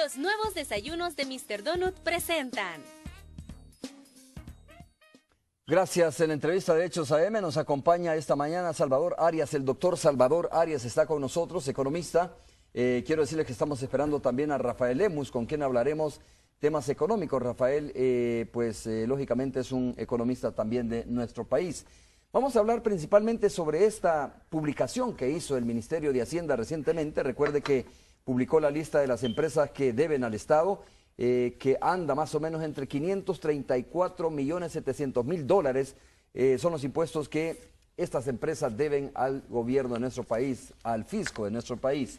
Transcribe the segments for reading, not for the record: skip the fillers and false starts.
Los nuevos desayunos de Mr. Donut presentan. Gracias. En la entrevista de Hechos AM nos acompaña esta mañana Salvador Arias. El doctor Salvador Arias está con nosotros, economista. Quiero decirles que estamos esperando también a Rafael Lemus, con quien hablaremos temas económicos. Rafael, lógicamente es un economista también de nuestro país. Vamos a hablar principalmente sobre esta publicación que hizo el Ministerio de Hacienda recientemente. Recuerde que publicó la lista de las empresas que deben al Estado, que anda más o menos entre 534.700.000 dólares. Son los impuestos que estas empresas deben al gobierno de nuestro país, al fisco de nuestro país.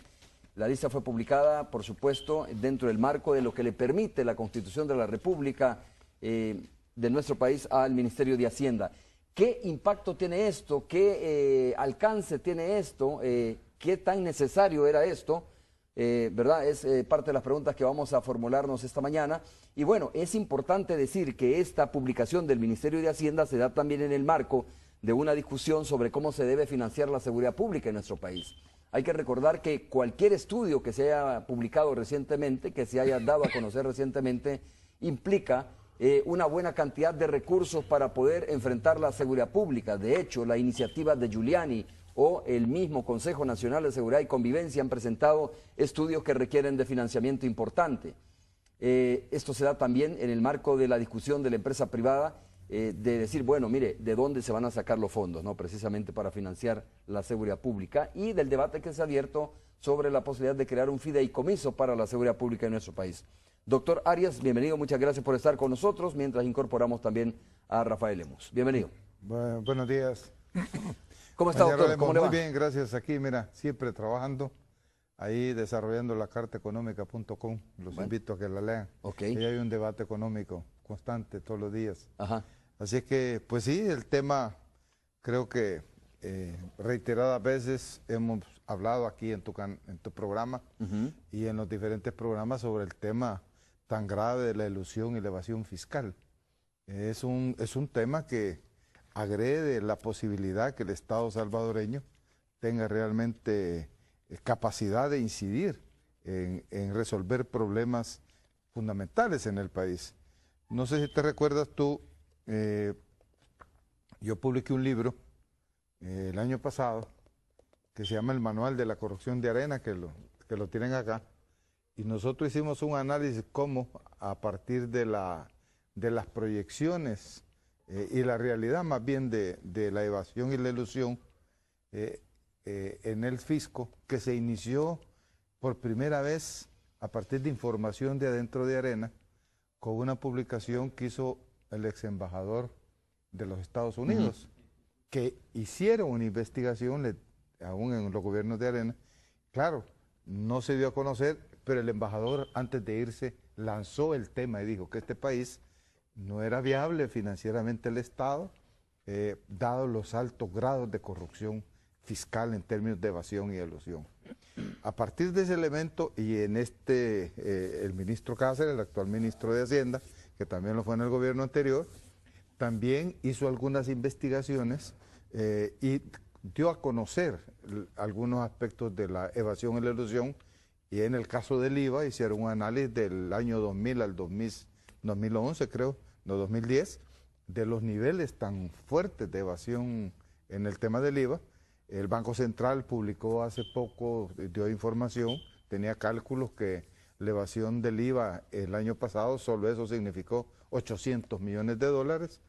La lista fue publicada, por supuesto, dentro del marco de lo que le permite la Constitución de la República de nuestro país al Ministerio de Hacienda. ¿Qué impacto tiene esto? ¿Qué alcance tiene esto? ¿Qué tan necesario era esto? ¿Verdad? Es parte de las preguntas que vamos a formularnos esta mañana. Y bueno, es importante decir que esta publicación del Ministerio de Hacienda se da también en el marco de una discusión sobre cómo se debe financiar la seguridad pública en nuestro país. Hay que recordar que cualquier estudio que se haya publicado recientemente, que se haya dado a conocer recientemente, implica una buena cantidad de recursos para poder enfrentar la seguridad pública. De hecho, la iniciativa de Giuliani o el mismo Consejo Nacional de Seguridad y Convivencia han presentado estudios que requieren de financiamiento importante. Esto se da también en el marco de la discusión de la empresa privada, de decir, bueno, mire, ¿de dónde se van a sacar los fondos, no? Precisamente para financiar la seguridad pública, y del debate que se ha abierto sobre la posibilidad de crear un fideicomiso para la seguridad pública en nuestro país. Doctor Arias, bienvenido, muchas gracias por estar con nosotros, mientras incorporamos también a Rafael Lemus. Bienvenido. Buenos días. ¿Cómo está, doctor? ¿Cómo le va? Muy bien, gracias. Aquí, mira, siempre trabajando, ahí desarrollando la cartaeconómica.com. Los invito a que la lean. Okay. Ahí hay un debate económico constante todos los días. Ajá. Así es que, pues sí, el tema, creo que reiteradas veces hemos hablado aquí en tu programa y en los diferentes programas sobre el tema tan grave de la elusión y la evasión fiscal. Es un tema que agrede la posibilidad que el Estado salvadoreño tenga realmente capacidad de incidir en resolver problemas fundamentales en el país. No sé si te recuerdas tú, yo publiqué un libro el año pasado que se llama El Manual de la Corrupción de Arena, que lo tienen acá, y nosotros hicimos un análisis cómo a partir de las proyecciones y la realidad más bien de la evasión y la elusión en el fisco, que se inició por primera vez a partir de información de adentro de Arena, con una publicación que hizo el ex embajador de los Estados Unidos, que hicieron una investigación aún en los gobiernos de Arena. Claro, no se dio a conocer, pero el embajador antes de irse lanzó el tema y dijo que este país no era viable financieramente el Estado, dado los altos grados de corrupción fiscal en términos de evasión y elusión. A partir de ese elemento, y en el ministro Cáceres, el actual ministro de Hacienda, que también lo fue en el gobierno anterior, también hizo algunas investigaciones y dio a conocer algunos aspectos de la evasión y la elusión, y en el caso del IVA hicieron un análisis del año 2000 al 2011, creo, no 2010, de los niveles tan fuertes de evasión en el tema del IVA. El Banco Central publicó hace poco, dio información, tenía cálculos que la evasión del IVA el año pasado, solo eso significó 800 millones de dólares.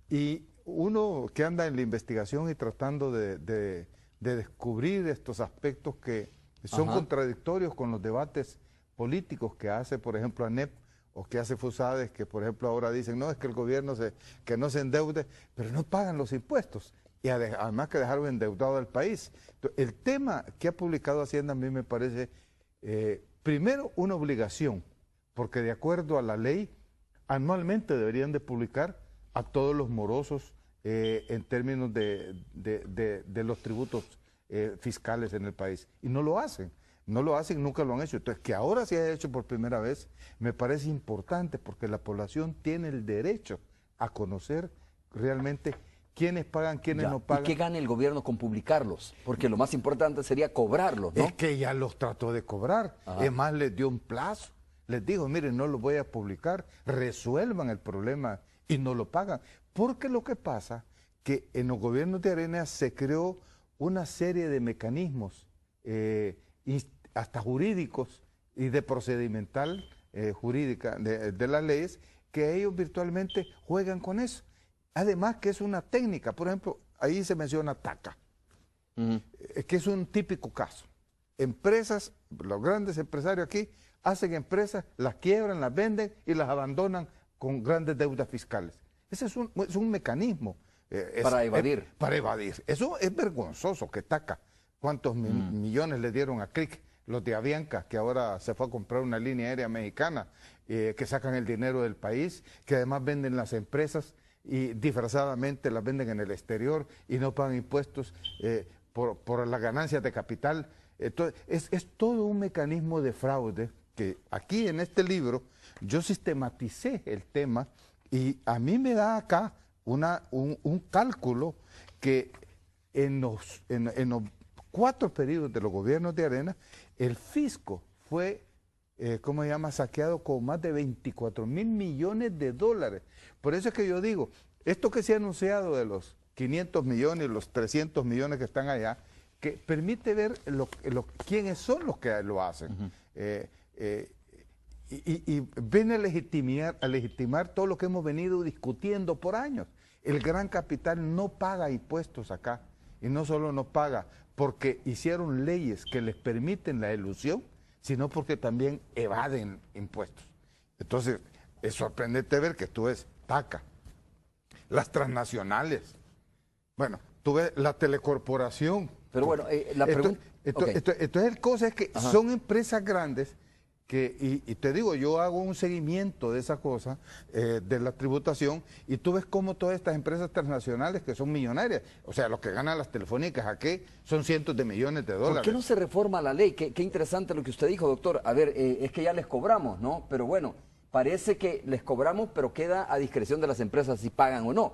Y uno que anda en la investigación y tratando de descubrir estos aspectos que son contradictorios con los debates políticos que hace, por ejemplo, ANEP, o que hace FUSADES, que por ejemplo ahora dicen, no, es que el gobierno que no se endeude, pero no pagan los impuestos. Y además que dejaron endeudado al país. Entonces, el tema que ha publicado Hacienda a mí me parece, primero, una obligación, porque de acuerdo a la ley, anualmente deberían de publicar a todos los morosos en términos de los tributos fiscales en el país. Y no lo hacen. No lo hacen, nunca lo han hecho. Entonces, que ahora se haya hecho por primera vez, me parece importante, porque la población tiene el derecho a conocer realmente quiénes pagan, quiénes no pagan. ¿Y qué gana el gobierno con publicarlos? Porque lo más importante sería cobrarlos, ¿no? Es que ya los trató de cobrar. Es más, les dio un plazo. les dijo, miren, no lo voy a publicar, resuelvan el problema y no lo pagan. Porque lo que pasa que en los gobiernos de Arena se creó una serie de mecanismos, hasta jurídicos y de procedimental jurídica de las leyes, que ellos virtualmente juegan con eso. Además que es una técnica, por ejemplo, ahí se menciona TACA, que es un típico caso. Empresas, los grandes empresarios aquí, hacen empresas, las quiebran, las venden y las abandonan con grandes deudas fiscales. Ese es un mecanismo. Para evadir. Para evadir. Eso es vergonzoso que TACA. ¿Cuántos millones le dieron a CRIC? Los de Avianca, que ahora se fue a comprar una línea aérea mexicana, que sacan el dinero del país, que además venden las empresas y disfrazadamente las venden en el exterior y no pagan impuestos por las ganancias de capital. Entonces, es todo un mecanismo de fraude que aquí en este libro yo sistematicé el tema y a mí me da acá un cálculo que en los 4 periodos de los gobiernos de Arena, el fisco fue, saqueado con más de 24 mil millones de dólares. Por eso es que yo digo, esto que se ha anunciado de los 500 millones, los 300 millones que están allá, que permite ver quiénes son los que lo hacen. Y viene a legitimar todo lo que hemos venido discutiendo por años. El gran capital no paga impuestos acá, y no solo no paga porque hicieron leyes que les permiten la elusión, sino porque también evaden impuestos. Entonces, es sorprendente ver que tú ves TACA, las transnacionales, bueno, tú ves la telecorporación. Pero bueno, la pregunta... Entonces, el cosa es que son empresas grandes que, y te digo, yo hago un seguimiento de esa cosa, de la tributación, y tú ves cómo todas estas empresas transnacionales que son millonarias, o sea, lo que ganan las telefónicas aquí son cientos de millones de dólares. ¿Por qué no se reforma la ley? Qué interesante lo que usted dijo, doctor. A ver, es que ya les cobramos, ¿no? Pero bueno, parece que les cobramos, pero queda a discreción de las empresas si pagan o no.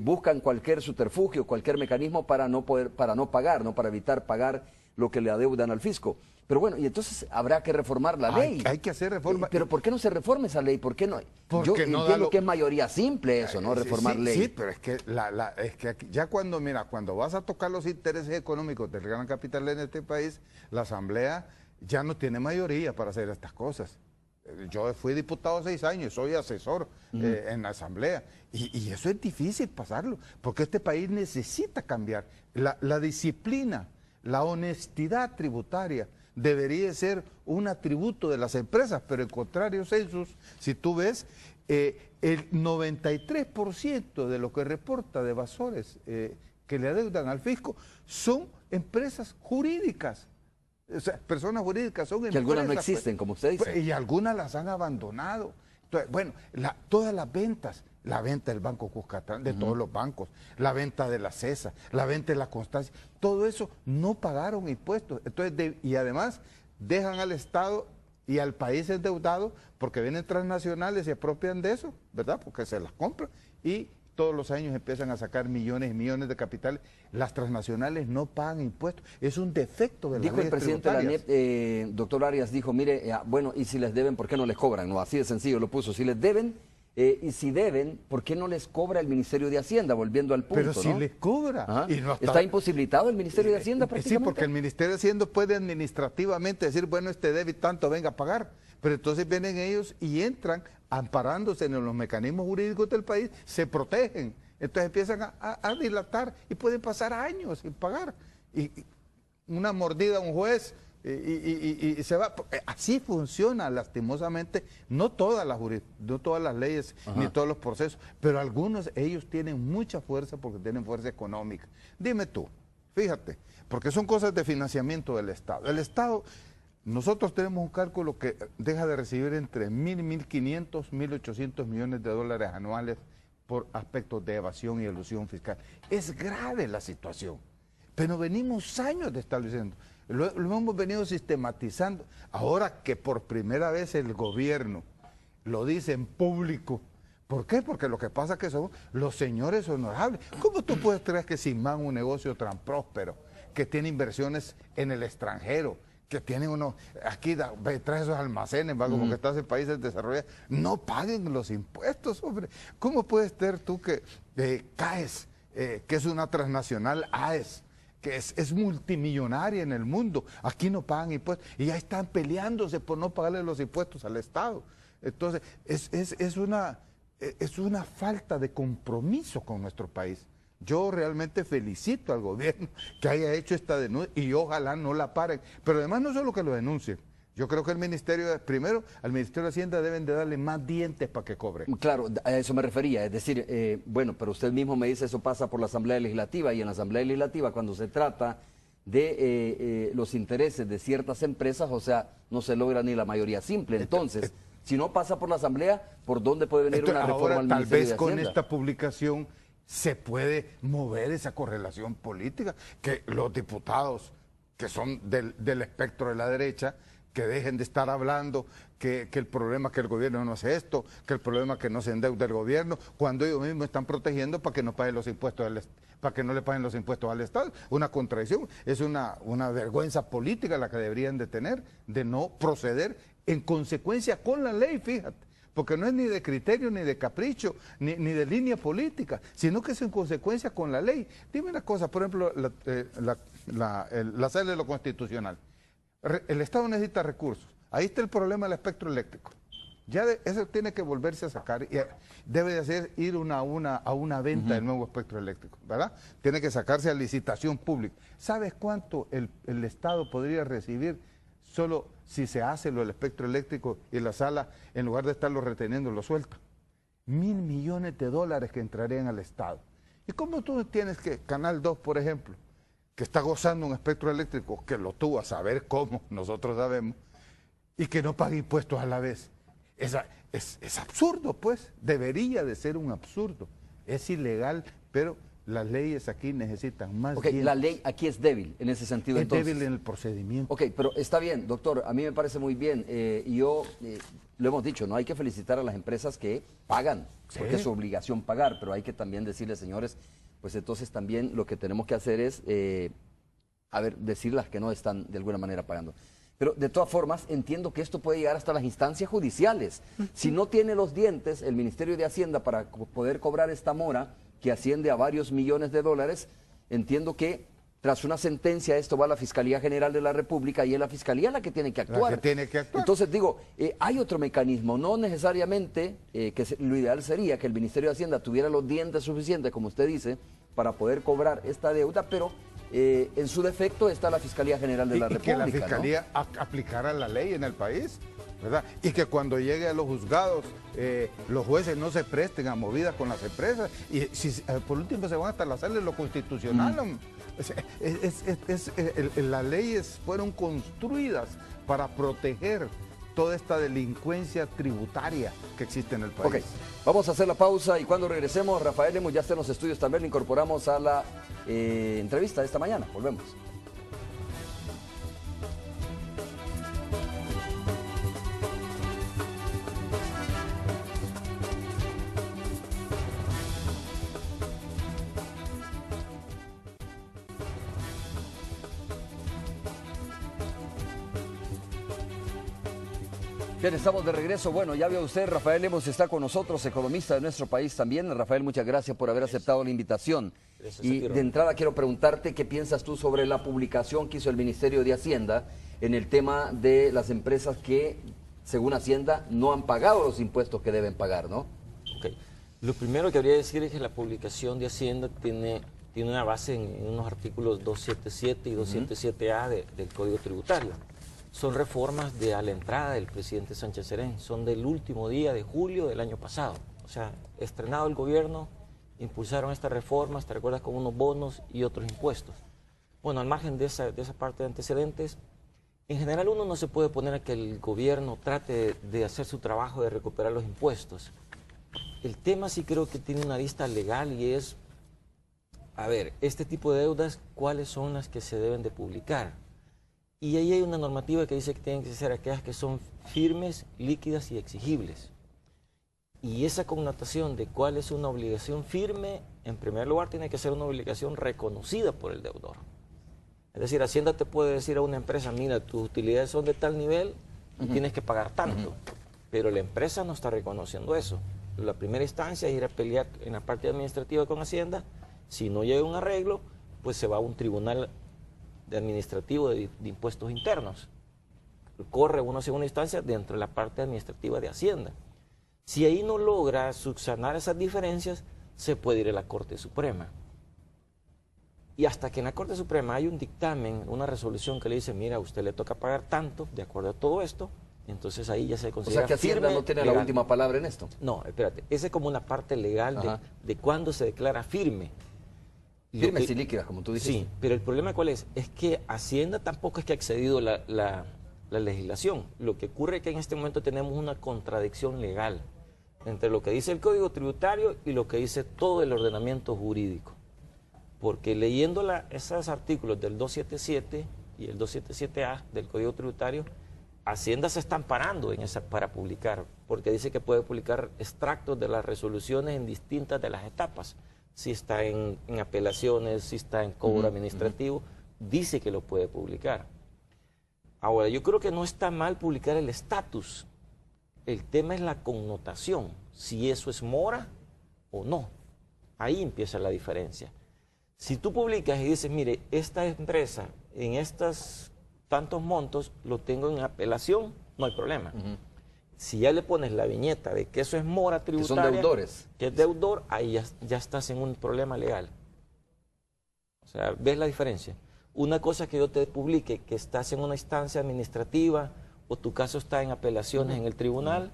Buscan cualquier subterfugio, cualquier mecanismo para no pagar, ¿no? Para evitar pagar lo que le adeudan al fisco. Pero bueno, y entonces habrá que reformar la ley. Hay que hacer reforma. Pero ¿por qué no se reforma esa ley? ¿Por qué no? Yo entiendo que es mayoría simple eso, ¿no? Reformar ley. Sí, pero es que, ya cuando vas a tocar los intereses económicos del gran capital en este país, la Asamblea ya no tiene mayoría para hacer estas cosas. Yo fui diputado 6 años, soy asesor en la Asamblea, y eso es difícil pasarlo, porque este país necesita cambiar. La disciplina, la honestidad tributaria debería ser un atributo de las empresas, pero en contrario, Census, si tú ves, el 93% de lo que reporta de evasores que le adeudan al fisco son empresas jurídicas. O sea, personas jurídicas son empresas. Que algunas no existen, como usted dice. Y algunas las han abandonado. Entonces, bueno, todas las ventas, la venta del Banco Cuscatlán, de todos los bancos, la venta de la CESA, la venta de la Constancia, todo eso no pagaron impuestos. Entonces, y además dejan al Estado y al país endeudado porque vienen transnacionales y se apropian de eso, ¿verdad? Porque se las compran y todos los años empiezan a sacar millones y millones de capitales. Las transnacionales no pagan impuestos. Es un defecto de las leyes tributarias. Dijo el presidente de la ANEP, doctor Arias, dijo, mire, bueno, y si les deben, ¿por qué no les cobran? No, así de sencillo lo puso. Si les deben, y si deben, ¿por qué no les cobra el Ministerio de Hacienda? Volviendo al punto, pero si les cobra. Y no está imposibilitado el Ministerio de Hacienda prácticamente. Sí, porque el Ministerio de Hacienda puede administrativamente decir, bueno, este debe tanto, venga a pagar. Pero entonces vienen ellos y entran amparándose en los mecanismos jurídicos del país, se protegen. Entonces empiezan a dilatar y pueden pasar años sin pagar. Y una mordida a un juez y se va. Así funciona lastimosamente, no todas las leyes ni todos los procesos, pero algunos ellos tienen mucha fuerza porque tienen fuerza económica. Dime tú, fíjate, porque son cosas de financiamiento del Estado. El Estado, nosotros tenemos un cálculo que deja de recibir entre 1.000, 1.500, 1.800 millones de dólares anuales por aspectos de evasión y elusión fiscal. Es grave la situación, pero venimos años de estableciendo. Lo hemos venido sistematizando. Ahora que por primera vez el gobierno lo dice en público. ¿Por qué? Porque lo que pasa es que son los señores honorables. ¿Cómo tú puedes creer que Simán, un negocio tan próspero, que tiene inversiones en el extranjero, que tienen uno, aquí trae esos almacenes, ¿va? Como que estás en países desarrollados, no paguen los impuestos, hombre. ¿Cómo puedes ser tú que CAES, que es una transnacional AES, que es multimillonaria en el mundo, aquí no pagan impuestos y ya están peleándose por no pagarle los impuestos al Estado? Entonces, es una falta de compromiso con nuestro país. Yo realmente felicito al gobierno que haya hecho esta denuncia y ojalá no la paren. Pero además no solo que lo denuncien. Yo creo que al Ministerio de Hacienda deben de darle más dientes para que cobre. Claro, a eso me refería. Es decir, bueno, pero usted mismo me dice eso pasa por la Asamblea Legislativa y en la Asamblea Legislativa cuando se trata de los intereses de ciertas empresas, o sea, no se logra ni la mayoría simple. Entonces, si no pasa por la Asamblea, ¿por dónde puede venir una reforma al Ministerio de Hacienda? Tal vez con esta publicación se puede mover esa correlación política, que los diputados que son del espectro de la derecha, que dejen de estar hablando que el problema es que el gobierno no hace esto, que el problema es que no se endeuda el gobierno, cuando ellos mismos están protegiendo para que no paguen los impuestos para que no le paguen los impuestos al Estado. Una contradicción, es una vergüenza política la que deberían de tener, de no proceder en consecuencia con la ley, fíjate. Porque no es ni de criterio, ni de capricho, ni de línea política, sino que es en consecuencia con la ley. Dime una cosa, por ejemplo, la sala de lo constitucional. El Estado necesita recursos. Ahí está el problema del espectro eléctrico. Ya eso tiene que volverse a sacar. Y debe de hacer ir a una venta del nuevo espectro eléctrico, ¿verdad? Tiene que sacarse a licitación pública. ¿Sabes cuánto el Estado podría recibir solo si se hace lo del espectro eléctrico y la sala, en lugar de estarlo reteniendo, lo suelta? $1.000 millones que entrarían al Estado. ¿Y cómo tú tienes que, Canal 2, por ejemplo, que está gozando un espectro eléctrico, que lo tuvo a saber cómo, nosotros sabemos, y que no pague impuestos a la vez? Es absurdo, pues, debería de ser un absurdo. Es ilegal, pero las leyes aquí necesitan más tiempo. La ley aquí es débil en ese sentido. Es débil en el procedimiento. Ok, pero está bien, doctor, a mí me parece muy bien. Lo hemos dicho, no hay que felicitar a las empresas que pagan, porque es su obligación pagar, pero hay que también decirles, señores, pues entonces también lo que tenemos que hacer es, decirles que no están de alguna manera pagando. Pero de todas formas, entiendo que esto puede llegar hasta las instancias judiciales. Si no tiene los dientes el Ministerio de Hacienda para poder cobrar esta mora, que asciende a varios millones de dólares, entiendo que tras una sentencia esto va a la Fiscalía General de la República y es la Fiscalía la que tiene que actuar. Entonces digo, hay otro mecanismo, no necesariamente, lo ideal sería que el Ministerio de Hacienda tuviera los dientes suficientes, como usted dice, para poder cobrar esta deuda, pero en su defecto está la Fiscalía General de la República. Y que la Fiscalía aplicara la ley en el país, ¿verdad? Y que cuando llegue a los juzgados, los jueces no se presten a movidas con las empresas. Y si por último se van hasta la sala de lo constitucional. Las leyes fueron construidas para proteger toda esta delincuencia tributaria que existe en el país. Ok, vamos a hacer la pausa y cuando regresemos, Rafael Lemus ya está en los estudios también, lo incorporamos a la entrevista de esta mañana. Volvemos. Bien, estamos de regreso. Bueno, ya vio usted, Rafael Lemus está con nosotros, economista de nuestro país también. Rafael, muchas gracias por haber aceptado la invitación. Y de entrada quiero preguntarte qué piensas tú sobre la publicación que hizo el Ministerio de Hacienda en el tema de las empresas que, según Hacienda, no han pagado los impuestos que deben pagar, ¿no? Ok. Lo primero que habría que decir es que la publicación de Hacienda tiene una base en unos artículos 277 y 277A del Código Tributario. Son reformas a la entrada del presidente Sánchez Serén, son del último día de julio del año pasado. O sea, estrenado el gobierno, impulsaron estas reformas, te recuerdas, con unos bonos y otros impuestos. Bueno, al margen de esa parte de antecedentes, en general uno no se puede poner a que el gobierno trate de hacer su trabajo de recuperar los impuestos. El tema sí creo que tiene una arista legal y es, a ver, este tipo de deudas, ¿cuáles son las que se deben de publicar? Y ahí hay una normativa que dice que tienen que ser aquellas que son firmes, líquidas y exigibles. Y esa connotación de cuál es una obligación firme, en primer lugar tiene que ser una obligación reconocida por el deudor. Es decir, Hacienda te puede decir a una empresa, mira, tus utilidades son de tal nivel y tienes que pagar tanto. Pero la empresa no está reconociendo eso. La primera instancia es ir a pelear en la parte administrativa con Hacienda. Si no llega a un arreglo, pues se va a un tribunal administrativo de impuestos internos. Corre una segunda instancia dentro de la parte administrativa de Hacienda. Si ahí no logra subsanar esas diferencias, se puede ir a la Corte Suprema. Y hasta que en la Corte Suprema hay un dictamen, una resolución que le dice, mira, a usted le toca pagar tanto, de acuerdo a todo esto, entonces ahí ya se considera. O sea que Hacienda firme, no tiene legal. la última palabra en esto. No, espérate, esa es como una parte legal de cuándo se declara firme. Firmes y líquidas, como tú dijiste. Sí, pero el problema ¿cuál es? Es que Hacienda tampoco es que ha excedido la legislación. Lo que ocurre es que en este momento tenemos una contradicción legal entre lo que dice el Código Tributario y lo que dice todo el ordenamiento jurídico. Porque leyendo esos artículos del 277 y el 277A del Código Tributario, Hacienda se está amparando en esa para publicar, porque dice que puede publicar extractos de las resoluciones en distintas de las etapas. Si está en apelaciones, si está en cobro administrativo, dice que lo puede publicar. Ahora, yo creo que no está mal publicar el estatus. El tema es la connotación, si eso es mora o no. Ahí empieza la diferencia. Si tú publicas y dices, mire, esta empresa en estos tantos montos lo tengo en apelación, no hay problema. Si ya le pones la viñeta de que eso es mora tributaria, que son deudores, que es deudor, ahí ya estás en un problema legal. O sea, ¿ves la diferencia? Una cosa es que yo te publique que estás en una instancia administrativa o tu caso está en apelaciones en el tribunal,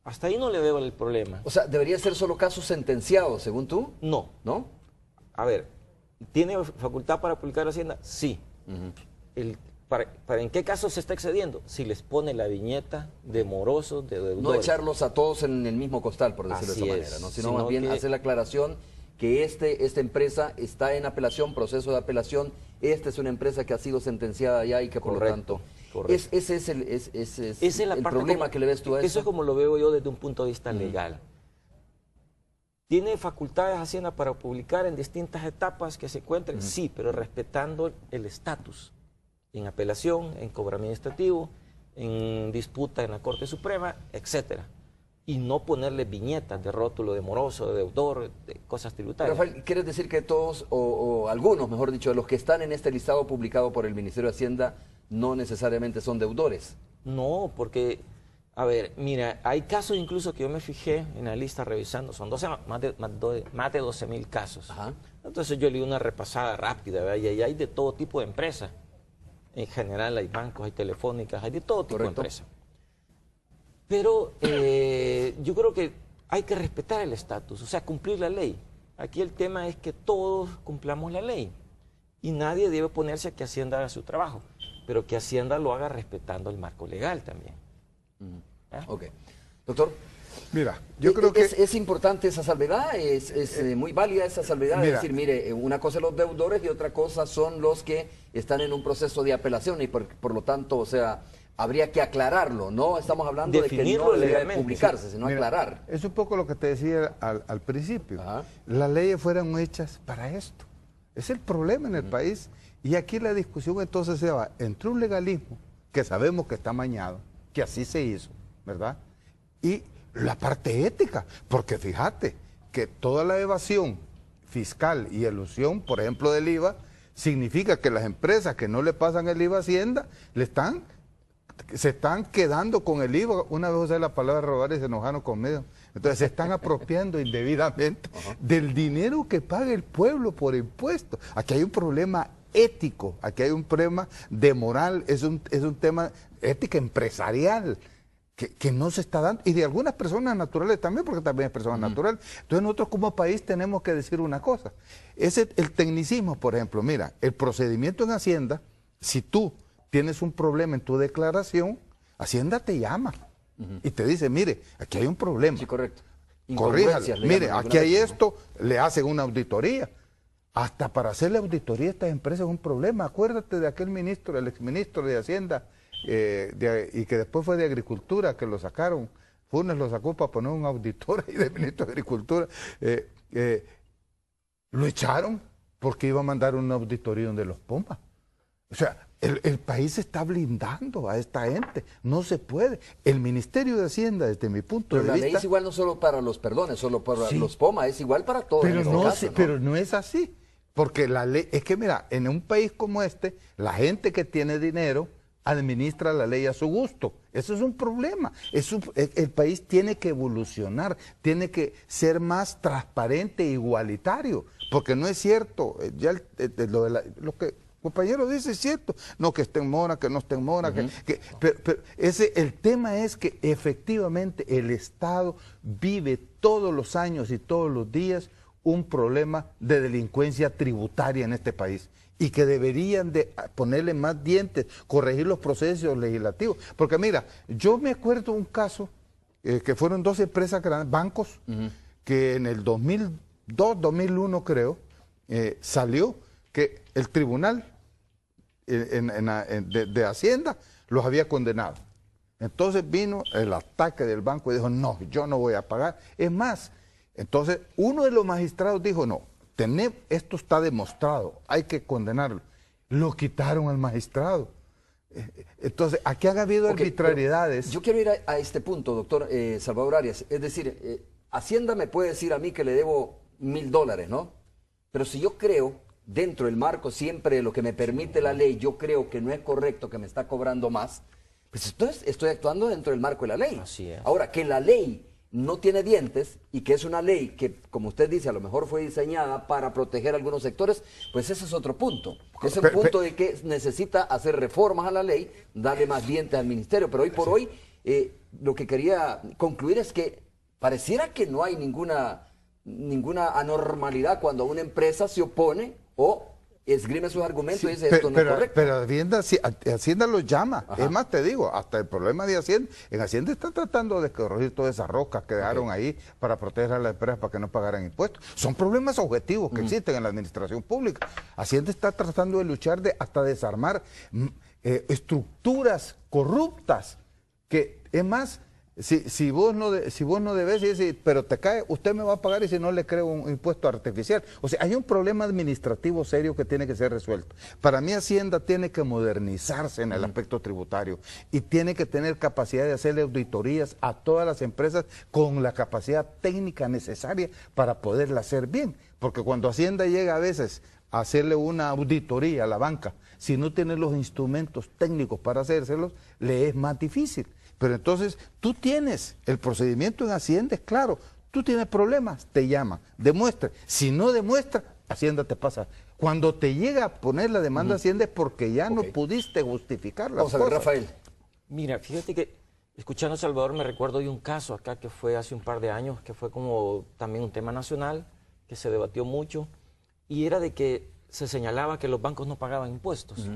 hasta ahí no le veo el problema. O sea, ¿debería ser solo casos sentenciados, según tú? No. ¿No? A ver, ¿tiene facultad para publicar Hacienda? Sí. ¿Para en qué caso se está excediendo? Si les pone la viñeta de morosos, de deudores. No echarlos a todos en el mismo costal, por decirlo de esa manera, ¿no? Sino más bien hacer la aclaración que esta empresa está en apelación, proceso de apelación. Esta es una empresa que ha sido sentenciada ya y que por lo tanto... Ese es el problema que le ves tú a eso. Eso es como lo veo yo desde un punto de vista legal. ¿Tiene facultades Hacienda para publicar en distintas etapas que se encuentren? Sí, pero respetando el estatus. En apelación, en cobro administrativo, en disputa en la Corte Suprema, etcétera. Y no ponerle viñetas de rótulo de moroso, de deudor, de cosas tributarias. Rafael, ¿quieres decir que todos, o algunos, mejor dicho, de los que están en este listado publicado por el Ministerio de Hacienda, no necesariamente son deudores? No, porque, a ver, mira, hay casos incluso que yo me fijé en la lista revisando, son más de 12.000 casos. Entonces yo leí una repasada rápida, ¿verdad? Y ahí hay de todo tipo de empresas. En general hay bancos, hay telefónicas, hay de todo tipo de empresas. Pero yo creo que hay que respetar el estatus, o sea, cumplir la ley. Aquí el tema es que todos cumplamos la ley y nadie debe ponerse a que Hacienda haga su trabajo, pero que Hacienda lo haga respetando el marco legal también. Ok. Doctor. Mira, yo creo que... ¿Es importante esa salvedad? ¿Es muy válida esa salvedad? Es decir, mire, una cosa son los deudores y otra cosa son los que están en un proceso de apelación y por lo tanto, o sea, habría que aclararlo, ¿no? Estamos hablando de que no debe publicarse, sino aclarar. Es un poco lo que te decía al principio. Las leyes fueron hechas para esto. Es el problema en el país. Y aquí la discusión entonces se va entre un legalismo que sabemos que está amañado, que así se hizo, ¿verdad? Y la parte ética, porque fíjate que toda la evasión fiscal y elusión, por ejemplo del IVA, significa que las empresas que no le pasan el IVA a Hacienda se están quedando con el IVA. Una vez usé la palabra robar y se enojaron conmigo. Entonces se están apropiando indebidamente del dinero que paga el pueblo por impuestos. Aquí hay un problema ético, aquí hay un problema de moral, es un tema ética empresarial que no se está dando, y de algunas personas naturales también, porque también es personas naturales. Entonces nosotros como país tenemos que decir una cosa. El tecnicismo, por ejemplo, mira, el procedimiento en Hacienda, si tú tienes un problema en tu declaración, Hacienda te llama y te dice, mire, aquí hay un problema. Sí, correcto. Corríjalo. Mire, aquí hay esto, le hacen una auditoría. Hasta para hacerle auditoría a estas empresas es un problema. Acuérdate de aquel ministro, el exministro de Hacienda, y que después fue de Agricultura, que lo sacaron. Funes lo sacó para poner un auditor ahí de ministro de Agricultura. Lo echaron porque iba a mandar una auditoría donde los Pumas. O sea, el país se está blindando a esta gente. No se puede. El Ministerio de Hacienda, desde mi punto Pero de la vista... ley es igual no solo para los perdones, solo para Sí. los POMA, es igual para todos. Pero en este no, caso, ¿no? pero no es así. Porque la ley... Es que mira, en un país como este, la gente que tiene dinero administra la ley a su gusto. Eso es un problema. El país tiene que evolucionar, tiene que ser más transparente e igualitario. Porque no es cierto, ya lo que... compañero dice es cierto, no que esté en mora, que no esté en mora, pero el tema es que efectivamente el Estado vive todos los años y todos los días un problema de delincuencia tributaria en este país y que deberían de ponerle más dientes, corregir los procesos legislativos. Porque mira, yo me acuerdo un caso que fueron 2 empresas grandes, bancos, que en el 2002, 2001 creo, salió que el tribunal de Hacienda los había condenado. Entonces vino el ataque del banco y dijo, no, yo no voy a pagar. Es más, entonces uno de los magistrados dijo, no, esto está demostrado, hay que condenarlo. Lo quitaron al magistrado. Entonces, aquí han habido arbitrariedades. Yo quiero ir a este punto, doctor Salvador Arias. Es decir, Hacienda me puede decir a mí que le debo $1000, ¿no? Pero si yo creo, dentro del marco siempre de lo que me permite la ley, yo creo que no es correcto que me está cobrando más, pues entonces estoy actuando dentro del marco de la ley. Así es. Ahora, que la ley no tiene dientes y que es una ley que, como usted dice, a lo mejor fue diseñada para proteger a algunos sectores, pues ese es otro punto. Es el punto de que necesita hacer reformas a la ley, darle más dientes al ministerio. Pero hoy por hoy, lo que quería concluir es que pareciera que no hay ninguna anormalidad cuando una empresa se opone o esgrime sus argumentos y dice esto no es correcto. Pero Hacienda los llama. Ajá. Es más, te digo, hasta el problema de Hacienda, en Hacienda están tratando de corregir todas esas rocas que dejaron ahí para proteger a las empresas para que no pagaran impuestos. Son problemas objetivos que existen en la administración pública. Hacienda está tratando de luchar hasta desarmar estructuras corruptas que, es más, si vos no debes decir, pero te cae, usted me va a pagar y si no le creo un impuesto artificial. O sea, hay un problema administrativo serio que tiene que ser resuelto. Para mí Hacienda tiene que modernizarse en el aspecto tributario y tiene que tener capacidad de hacerle auditorías a todas las empresas con la capacidad técnica necesaria para poderla hacer bien. Porque cuando Hacienda llega a veces a hacerle una auditoría a la banca, si no tiene los instrumentos técnicos para hacérselos, le es más difícil. Pero entonces tú tienes el procedimiento en Hacienda, es claro, tú tienes problemas, te llama, demuestra. Si no demuestra, Hacienda te pasa. Cuando te llega a poner la demanda Hacienda es porque ya no pudiste justificar las cosas. Vamos a ver, Rafael. Mira, fíjate que escuchando a Salvador me recuerdo de un caso acá que fue hace un par de años, que fue como también un tema nacional, que se debatió mucho, y era de que se señalaba que los bancos no pagaban impuestos.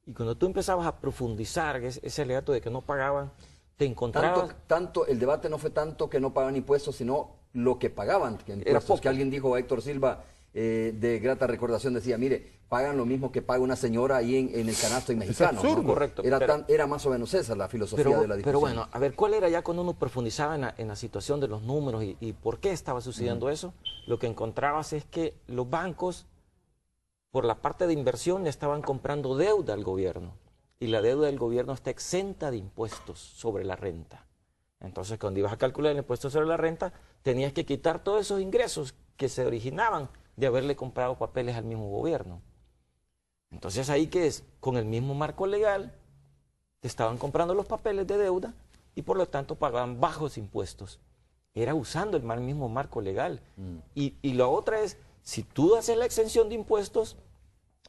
Y cuando tú empezabas a profundizar ese alegato de que no pagaban, te encontrabas... Tanto el debate no fue tanto que no pagan impuestos, sino lo que pagaban. Era poco. Que alguien dijo, Héctor Silva, de grata recordación, decía, mire, pagan lo mismo que paga una señora ahí en el canasto en mexicano. Es absurdo. ¿no? Correcto. Era más o menos esa la filosofía de la discusión. Pero bueno, a ver, ¿cuál era ya cuando uno profundizaba en la situación de los números y por qué estaba sucediendo eso? Lo que encontrabas es que los bancos, por la parte de inversión, le estaban comprando deuda al gobierno. Y la deuda del gobierno está exenta de impuestos sobre la renta. Entonces, cuando ibas a calcular el impuesto sobre la renta, tenías que quitar todos esos ingresos que se originaban de haberle comprado papeles al mismo gobierno. Entonces, ahí que es, con el mismo marco legal, te estaban comprando los papeles de deuda y por lo tanto pagaban bajos impuestos. Era usando el mismo marco legal. Y la otra es, si tú haces la exención de impuestos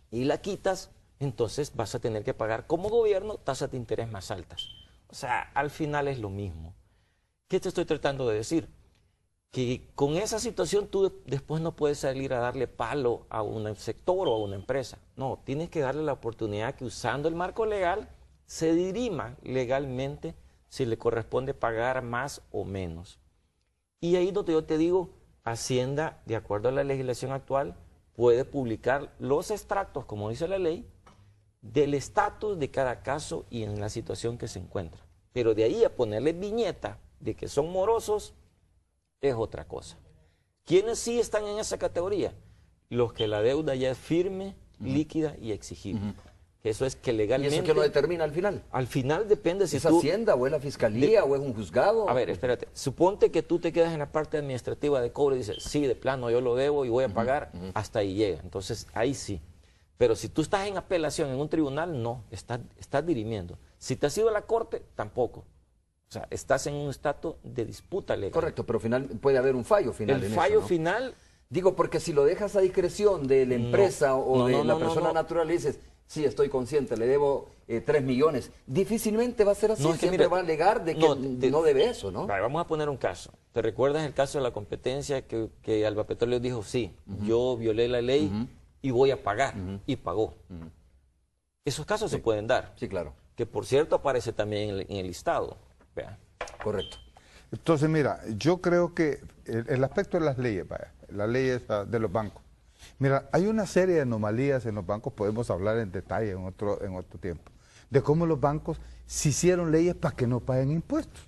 y la quitas, entonces vas a tener que pagar como gobierno tasas de interés más altas. O sea, al final es lo mismo. ¿Qué te estoy tratando de decir? Que con esa situación tú después no puedes salir a darle palo a un sector o a una empresa. No, tienes que darle la oportunidad que usando el marco legal se dirima legalmente si le corresponde pagar más o menos. Y ahí donde yo te digo, Hacienda, de acuerdo a la legislación actual, puede publicar los extractos, como dice la ley, del estatus de cada caso y en la situación que se encuentra. Pero de ahí a ponerle viñeta de que son morosos, es otra cosa. ¿Quiénes sí están en esa categoría? Los que la deuda ya es firme, líquida y exigible. que eso es que ¿Y legalmente... eso qué lo determina al final? Al final depende si ¿Es tú... Hacienda o es la Fiscalía o es un juzgado? A ver, espérate. Suponte que tú te quedas en la parte administrativa de cobro y dices, sí, de plano yo lo debo y voy a pagar, hasta ahí llega. Entonces, ahí sí. Pero si tú estás en apelación en un tribunal, no, estás dirimiendo. Si te has ido a la corte, tampoco. O sea, estás en un estatus de disputa legal. Correcto, pero final, puede haber un fallo final. El fallo eso, ¿no? final... Digo, porque si lo dejas a discreción de la empresa o de la persona natural y dices, sí, estoy consciente, le debo 3 millones, difícilmente va a ser así, No, es que siempre mira, va a alegar de que no debe eso, ¿no? Vale, vamos a poner un caso. ¿Te recuerdas el caso de la competencia que Alba Petróleo dijo, sí, yo violé la ley y voy a pagar, y pagó? Esos casos se pueden dar. Sí, claro. Que por cierto aparece también en el listado. Vea. Correcto. Entonces, mira, yo creo que el aspecto de las leyes, vaya, las leyes de los bancos. Mira, hay una serie de anomalías en los bancos, podemos hablar en detalle en otro tiempo, de cómo los bancos se hicieron leyes para que no paguen impuestos.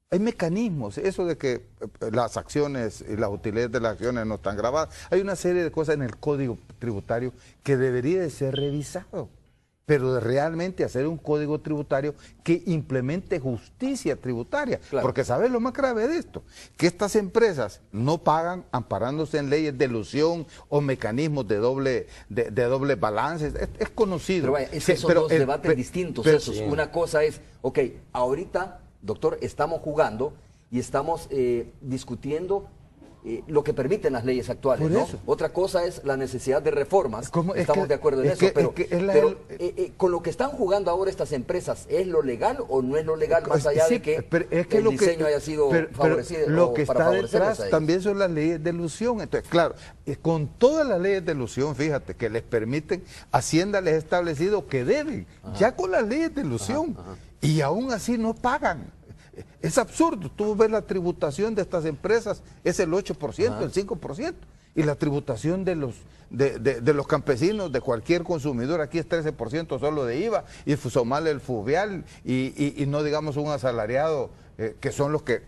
Hay mecanismos, eso de que las acciones y las utilidades de las acciones no están grabadas, hay una serie de cosas en el Código Tributario que debería de ser revisado, pero de realmente hacer un código tributario que implemente justicia tributaria. Claro. Porque ¿sabes lo más grave de esto? Que estas empresas no pagan amparándose en leyes de elusión o mecanismos de doble balance. Es conocido. Pero vaya, es que son dos debates distintos esos. Una cosa es, ok, ahorita, doctor, estamos jugando y estamos discutiendo lo que permiten las leyes actuales, ¿no? Otra cosa es la necesidad de reformas, estamos de acuerdo en eso, pero con lo que están jugando ahora estas empresas, ¿es lo legal o no es lo legal más allá de que el diseño haya sido favorecido? Lo que está detrás también son las leyes de elusión. Entonces, claro, con todas las leyes de elusión, fíjate, que les permiten, Hacienda les ha establecido que deben, ya con las leyes de elusión, y aún así no pagan. Es absurdo, tú ves la tributación de estas empresas, es el 8%, el 5%, y la tributación de los campesinos, de cualquier consumidor, aquí es 13% solo de IVA, y sumarle el fluvial, y no digamos un asalariado, que son los que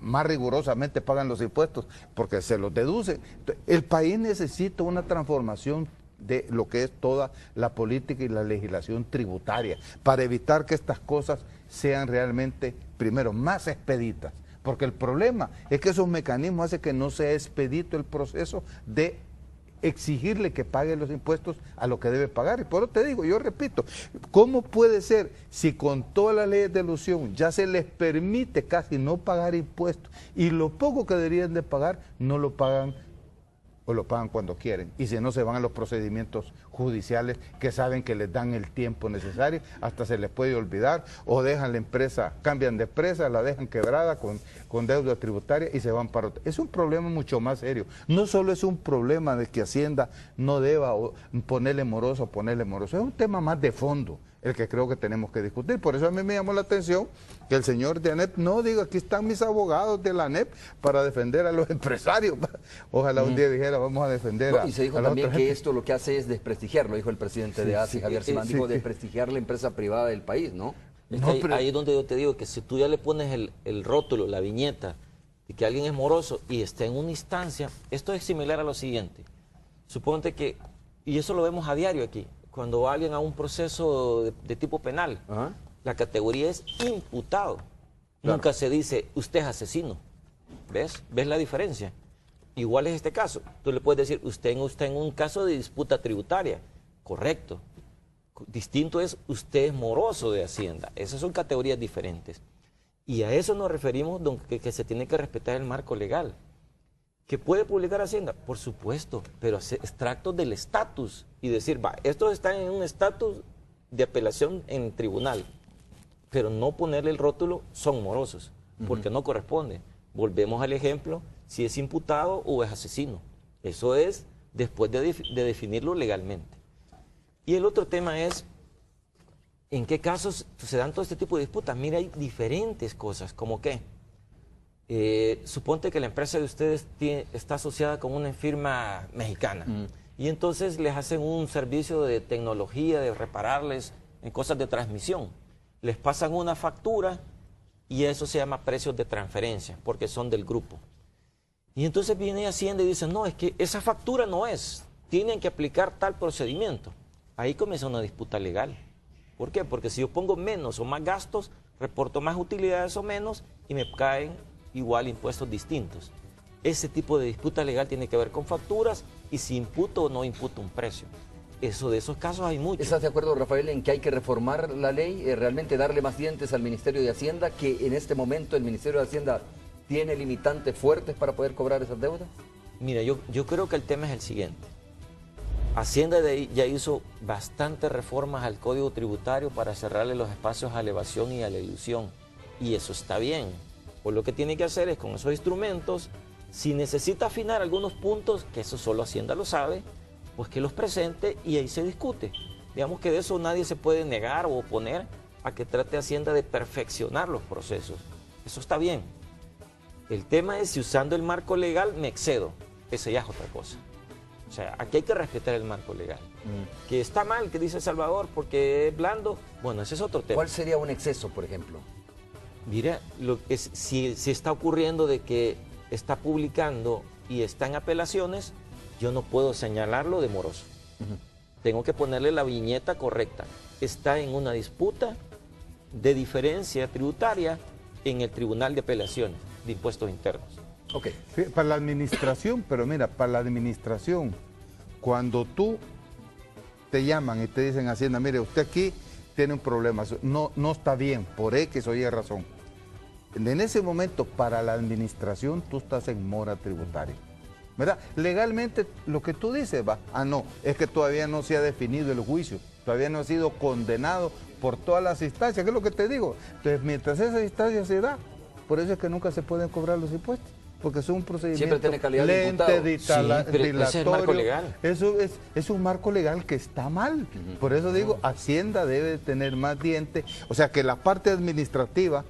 más rigurosamente pagan los impuestos, porque se los deducen. El país necesita una transformación de lo que es toda la política y la legislación tributaria, para evitar que estas cosas sean realmente, primero, más expeditas, porque el problema es que esos mecanismos hacen que no sea expedito el proceso de exigirle que pague los impuestos a lo que debe pagar. Y por eso te digo, yo repito, ¿cómo puede ser si con todas las leyes de elusión ya se les permite casi no pagar impuestos y lo poco que deberían de pagar no lo pagan o lo pagan cuando quieren, y si no se van a los procedimientos judiciales que saben que les dan el tiempo necesario, hasta se les puede olvidar, o dejan la empresa, cambian de empresa, la dejan quebrada con deuda tributaria y se van para otro. Es un problema mucho más serio. No solo es un problema de que Hacienda no deba ponerle moroso o ponerle moroso, es un tema más de fondo el que creo que tenemos que discutir. Por eso a mí me llamó la atención que el señor de ANEP no diga, aquí están mis abogados de la ANEP para defender a los empresarios. Ojalá un día dijera, vamos a defender a... Y se dijo también que esto lo que hace es desprestigiar, lo dijo el presidente de ASI, Javier Simán, dijo desprestigiar la empresa privada del país, ¿no? Ahí es donde yo te digo que si tú ya le pones el rótulo, la viñeta, de que alguien es moroso y está en una instancia, esto es similar a lo siguiente. Suponte que, y eso lo vemos a diario aquí, cuando va alguien a un proceso de tipo penal, la categoría es imputado. Claro. Nunca se dice, usted es asesino. ¿Ves? ¿Ves la diferencia? Igual es este caso. Tú le puedes decir, usted está en un caso de disputa tributaria. Correcto. Distinto es, usted es moroso de Hacienda. Esas son categorías diferentes. Y a eso nos referimos, que se tiene que respetar el marco legal. ¿Que puede publicar Hacienda? Por supuesto, pero hacer extractos del estatus y decir, va, estos están en un estatus de apelación en tribunal, pero no ponerle el rótulo son morosos, porque no corresponde. Volvemos al ejemplo, si es imputado o es asesino. Eso es después de definirlo legalmente. Y el otro tema es, ¿en qué casos se dan todo este tipo de disputas? Mira, hay diferentes cosas, como qué. Suponte que la empresa de ustedes está asociada con una firma mexicana y entonces les hacen un servicio de tecnología, de repararles en cosas de transmisión. Les pasan una factura y eso se llama precios de transferencia porque son del grupo. Y entonces viene Hacienda y dice, no, es que esa factura no es, tienen que aplicar tal procedimiento. ahí comienza una disputa legal. ¿Por qué? Porque si yo pongo menos o más gastos, reporto más utilidades o menos y me caen igual impuestos distintos. Ese tipo de disputa legal tiene que ver con facturas y si imputo o no imputo un precio. De esos casos hay muchos. ¿Estás de acuerdo, Rafael, en que hay que reformar la ley, realmente darle más dientes al Ministerio de Hacienda, que en este momento el Ministerio de Hacienda tiene limitantes fuertes para poder cobrar esas deudas? Mira, yo creo que el tema es el siguiente. Hacienda ya hizo bastantes reformas al Código Tributario para cerrarle los espacios a elevación y a la ilusión. Y eso está bien. Pues lo que tiene que hacer es con esos instrumentos, si necesita afinar algunos puntos, que eso solo Hacienda lo sabe, pues que los presente y ahí se discute. Digamos que de eso nadie se puede negar o oponer a que trate Hacienda de perfeccionar los procesos. Eso está bien. El tema es si usando el marco legal me excedo. Esa ya es otra cosa. O sea, aquí hay que respetar el marco legal. Que está mal, que dice Salvador, porque es blando, bueno, ese es otro tema. ¿Cuál sería un exceso, por ejemplo? Mira, si está ocurriendo de que está publicando y está en apelaciones, yo no puedo señalarlo de moroso. Tengo que ponerle la viñeta correcta. Está en una disputa de diferencia tributaria en el Tribunal de Apelaciones de Impuestos Internos. Ok. Sí, para la administración, pero mira, para la administración, cuando tú te llaman y te dicen Hacienda, mire, usted aquí tiene un problema, no está bien, por X o Y razón. En ese momento, para la administración, tú estás en mora tributaria. ¿Verdad? Legalmente, lo que tú dices, no, es que todavía no se ha definido el juicio, todavía no ha sido condenado por todas las instancias, ¿qué es lo que te digo? Entonces, mientras esa instancia se da, por eso es que nunca se pueden cobrar los impuestos. Porque es un procedimiento lento, dilatorio. Es el marco legal. Eso es un marco legal que está mal. Por eso digo, Hacienda debe tener más dientes. O sea, que la parte administrativa,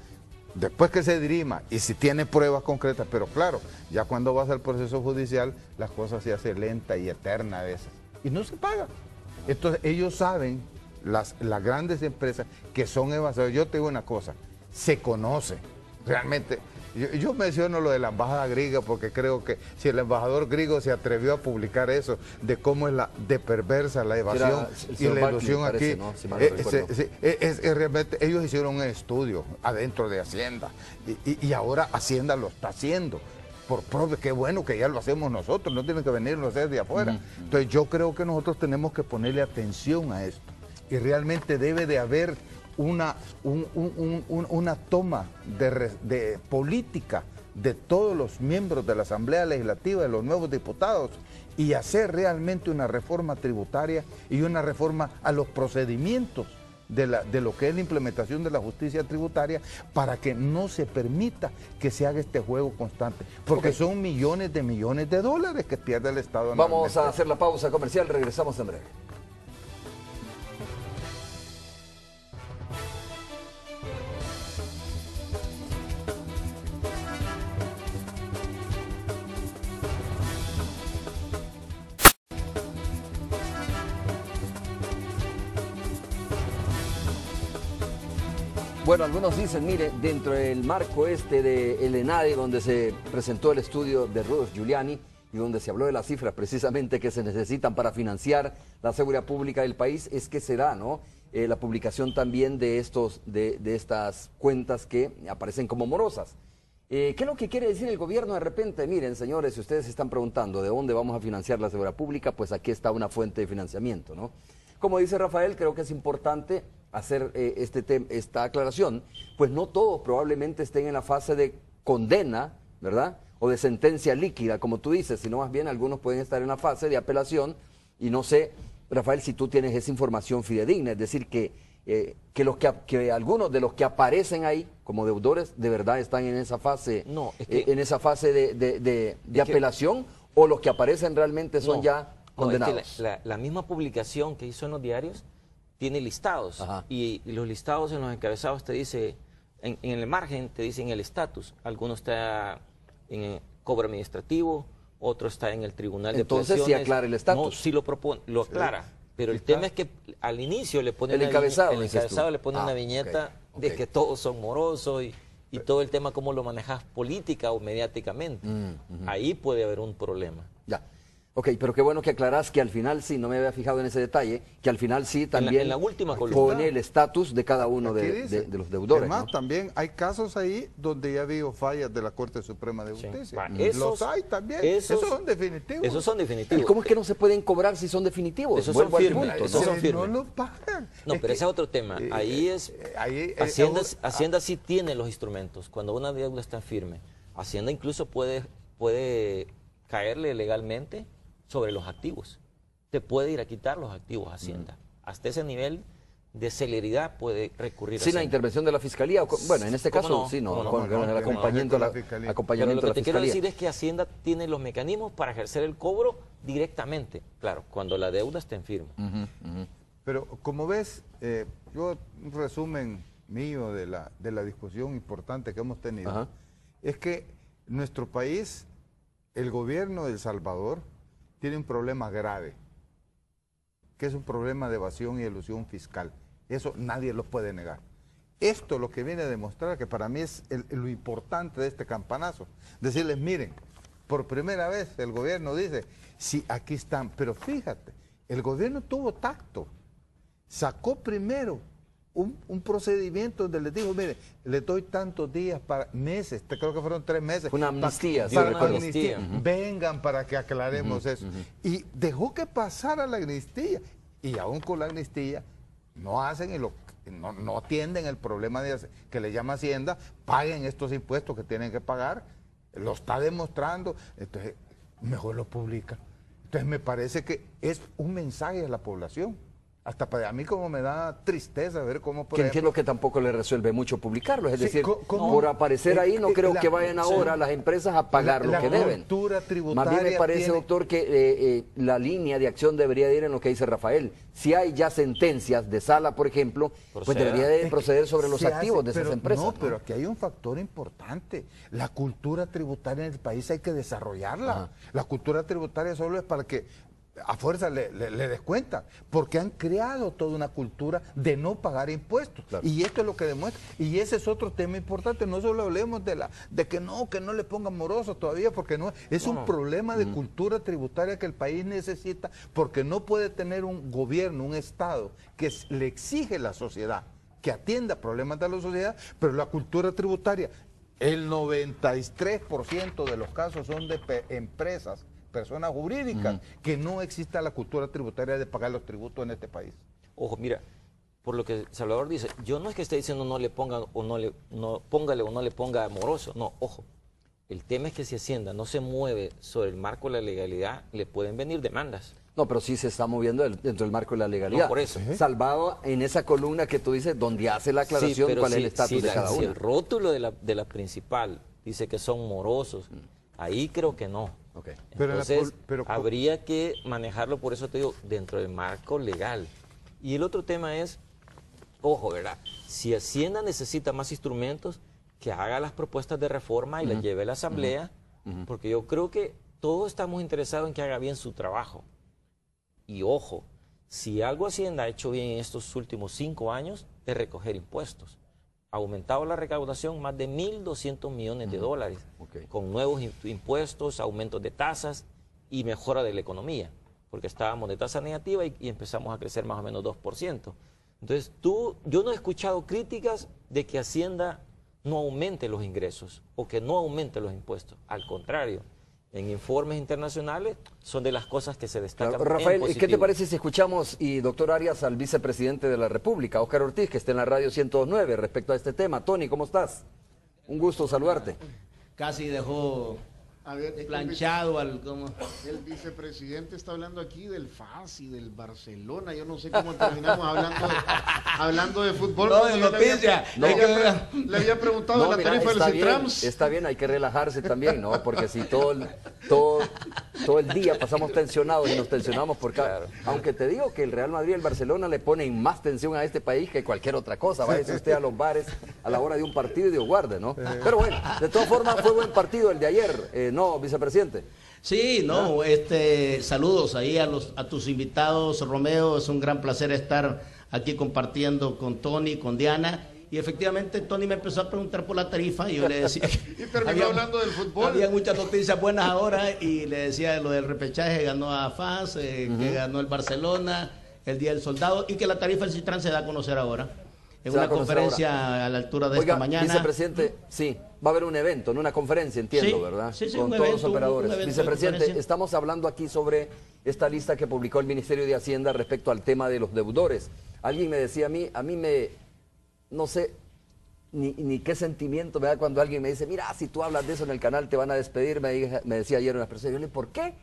después que se dirima, y si tiene pruebas concretas, pero claro, ya cuando vas al proceso judicial, las cosas se hacen lenta y eterna a veces. Y no se paga. Entonces, ellos saben, las grandes empresas, que son evasores. Yo te digo una cosa, se conoce. Realmente, yo menciono lo de la embajada griega porque creo que si el embajador griego se atrevió a publicar eso, de cómo es de perversa la evasión y la ilusión aquí, ¿no? Si realmente ellos hicieron un estudio adentro de Hacienda y ahora Hacienda lo está haciendo. Por propio, qué bueno que ya lo hacemos nosotros, no tienen que venirlo a hacer de afuera. Entonces yo creo que nosotros tenemos que ponerle atención a esto y realmente debe de haber una toma de política de todos los miembros de la Asamblea Legislativa, de los nuevos diputados, y hacer realmente una reforma tributaria y una reforma a los procedimientos de lo que es la implementación de la justicia tributaria para que no se permita que se haga este juego constante, porque son millones de dólares que pierde el Estado. Vamos a hacer la pausa comercial, regresamos en breve. Bueno, algunos dicen, mire, dentro del marco del ENADE, donde se presentó el estudio de Rudolph Giuliani y donde se habló de las cifras precisamente que se necesitan para financiar la seguridad pública del país, es que se da, ¿no? La publicación también de estas cuentas que aparecen como morosas. ¿Qué es lo que quiere decir el gobierno de repente? Miren, señores, si ustedes se están preguntando de dónde vamos a financiar la seguridad pública, pues aquí está una fuente de financiamiento, ¿no? Como dice Rafael, creo que es importante hacer esta aclaración, pues no todos probablemente estén en la fase de condena, ¿verdad? O de sentencia líquida, como tú dices, sino más bien algunos pueden estar en la fase de apelación y no sé, Rafael, si tú tienes esa información fidedigna, es decir, que algunos de los que aparecen ahí como deudores de verdad están en esa fase, en esa fase de apelación, o los que aparecen realmente son ya condenados. Es que la misma publicación que hizo en los diarios tiene listados y los listados en los encabezados te dice, en el margen te dicen el estatus. Alguno está en el cobro administrativo, otro está en el tribunal de apelaciones. Entonces sí aclara el estatus. No, sí lo propone, lo aclara. Pero el tema es que al inicio le pone el encabezado le pone una viñeta de que todos son morosos y todo el tema cómo lo manejas política o mediáticamente. Ahí puede haber un problema. Ya. Ok, pero qué bueno que aclarás que al final sí, no me había fijado en ese detalle, que al final sí también en la última columna pone el estatus de cada uno de los deudores. Además, ¿no? también hay casos ahí donde ya ha habido fallas de la Corte Suprema de Justicia. Los hay también. Esos son definitivos. Esos son definitivos. ¿Y cómo es que no se pueden cobrar si son definitivos? Esos son Vuelvo al firmes, punto, esos ¿no? son firmes. No lo pagan. No, pero ese es otro tema. Ahí es... Hacienda sí tiene los instrumentos. Cuando una deuda está firme, Hacienda incluso puede caerle legalmente sobre los activos. Te puede ir a quitar los activos a Hacienda. Hasta ese nivel de celeridad puede recurrir a Sin la Hacienda. intervención de la Fiscalía. Bueno, en este caso no? sí, no, ¿Cómo no? con el acompañamiento no, de la Fiscalía. acompañamiento Pero lo de que la te quiero Fiscalía. decir es que Hacienda tiene los mecanismos para ejercer el cobro directamente. Claro, cuando la deuda esté en firme. Pero como ves, yo un resumen mío de la discusión importante que hemos tenido, Ajá. es que nuestro país, el gobierno de El Salvador, tiene un problema grave, que es un problema de evasión y elusión fiscal. Eso nadie lo puede negar. Esto lo que viene a demostrar, que para mí es lo importante de este campanazo, decirles, miren, por primera vez el gobierno dice, sí, aquí están, pero fíjate, el gobierno tuvo tacto, sacó primero un procedimiento donde les dijo, mire, le doy tantos días para meses, creo que fueron 3 meses. Fue una amnistía, sí, para recuerdo. amnistía. Vengan para que aclaremos eso. Y dejó que pasara la amnistía. Y aún con la amnistía, no hacen no atienden el problema que le llama Hacienda, paguen estos impuestos que tienen que pagar, lo está demostrando, entonces mejor lo publica. Entonces me parece que es un mensaje a la población. Hasta para a mí como me da tristeza ver cómo, por Que ejemplo, entiendo que tampoco le resuelve mucho publicarlo, es Sí, decir, ¿cómo? por aparecer ahí no creo que vayan ahora las empresas a pagar lo que deben. cultura tributaria Más bien me parece, tiene- doctor, que la línea de acción debería de ir en lo que dice Rafael. Si hay ya sentencias de sala, por ejemplo, pues Proceda. debería de proceder sobre los Se activos hace, de esas pero empresas. No, pero aquí hay un factor importante. La cultura tributaria en el país hay que desarrollarla. Ajá. La cultura tributaria solo es para que a fuerza le des cuenta, porque han creado toda una cultura de no pagar impuestos. Claro. Y esto es lo que demuestra. Y ese es otro tema importante. No solo hablemos de que no le pongan morosos todavía, porque no es un problema de cultura tributaria que el país necesita, porque no puede tener un gobierno, un Estado, que le exige a la sociedad que atienda problemas de la sociedad, pero la cultura tributaria, el 93% de los casos son de empresas, personas jurídicas, que no exista la cultura tributaria de pagar los tributos en este país. Ojo, mira, por lo que Salvador dice, yo no es que esté diciendo no le pongan o póngale o no le ponga moroso, no, ojo. El tema es que si Hacienda no se mueve sobre el marco de la legalidad, le pueden venir demandas. No, pero sí se está moviendo dentro del marco de la legalidad. No, por eso. Salvado en esa columna que tú dices, donde hace la aclaración pero cuál es el estatus de cada si uno. el rótulo de la principal dice que son morosos, ahí creo que no. Okay. Pero Entonces, pero- habría que manejarlo, por eso te digo, dentro del marco legal. Y el otro tema es, ojo, ¿verdad? Si Hacienda necesita más instrumentos, que haga las propuestas de reforma y las lleve a la Asamblea, porque yo creo que todos estamos interesados en que haga bien su trabajo. Y ojo, si algo Hacienda ha hecho bien en estos últimos 5 años, es recoger impuestos. Ha aumentado la recaudación más de 1.200 millones de dólares, Ok. con nuevos impuestos, aumentos de tasas y mejora de la economía, porque estábamos de tasa negativa y empezamos a crecer más o menos 2%. Entonces, yo no he escuchado críticas de que Hacienda no aumente los ingresos o que no aumente los impuestos. Al contrario, en informes internacionales son de las cosas que se destacan. Claro. en Rafael, ¿qué te positivo. parece si escuchamos, y doctor Arias, al vicepresidente de la República, Óscar Ortiz, que está en la radio 109, respecto a este tema? Tony, ¿cómo estás? Un gusto saludarte. Casi dejó A ver, planchado al... ¿cómo? el vicepresidente está hablando aquí del FAS y del Barcelona. Yo no sé cómo terminamos hablando de fútbol. No, porque de yo noticias. le había preguntado No, de la mira, tarifa del Citrams. está bien, hay que relajarse también, ¿no? Porque si todo el día pasamos tensionados y nos tensionamos por cada... Claro. Aunque te digo que el Real Madrid y el Barcelona le ponen más tensión a este país que cualquier otra cosa. Váyase usted a los bares a la hora de un partido y Dios guarde, ¿no? Pero bueno, de todas formas fue buen partido el de ayer, ¿no, vicepresidente? Sí, no, saludos ahí a tus invitados, Romeo, es un gran placer estar aquí compartiendo con Tony, con Diana, Y efectivamente Tony me empezó a preguntar por la tarifa y yo le decía... Y terminó hablando del fútbol. Había muchas noticias buenas ahora y le decía lo del repechaje, ganó a FAS, que ganó el Barcelona, el Día del Soldado, y que la tarifa del Citran se da a conocer ahora. En una conferencia a la altura de esta mañana. Vicepresidente, sí, va a haber un evento, ¿no? Una conferencia, entiendo, Sí, ¿verdad? sí, Con un todos evento, los operadores. un evento de Vicepresidente, conferencia. estamos hablando aquí sobre esta lista que publicó el Ministerio de Hacienda respecto al tema de los deudores. Alguien me decía a mí me, no sé, ni qué sentimiento me da cuando alguien me dice, mira, si tú hablas de eso en el canal te van a despedir, me decía ayer una persona. Yo le dije, ¿por qué?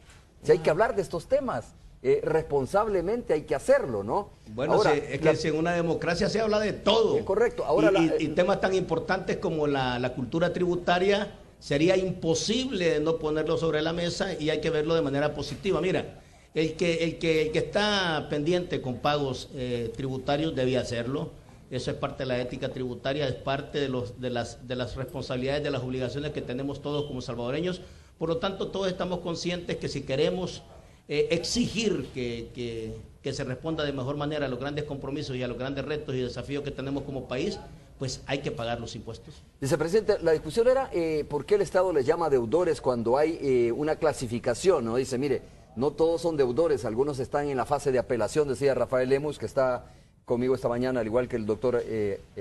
Si hay que hablar de estos temas. Responsablemente hay que hacerlo, ¿no? Bueno, ahora, es que si en una democracia se habla de todo. Es correcto. Ahora y temas tan importantes como la cultura tributaria, sería imposible no ponerlo sobre la mesa y hay que verlo de manera positiva. Mira, el que está pendiente con pagos tributarios debía hacerlo. Eso es parte de la ética tributaria, es parte de las responsabilidades, de las obligaciones que tenemos todos como salvadoreños. Por lo tanto, todos estamos conscientes que si queremos exigir que se responda de mejor manera a los grandes compromisos y a los grandes retos y desafíos que tenemos como país, pues hay que pagar los impuestos. Vicepresidente, la discusión era por qué el Estado les llama deudores cuando hay una clasificación, ¿no? Dice, mire, no todos son deudores, algunos están en la fase de apelación, decía Rafael Lemus, que está conmigo esta mañana, al igual que el doctor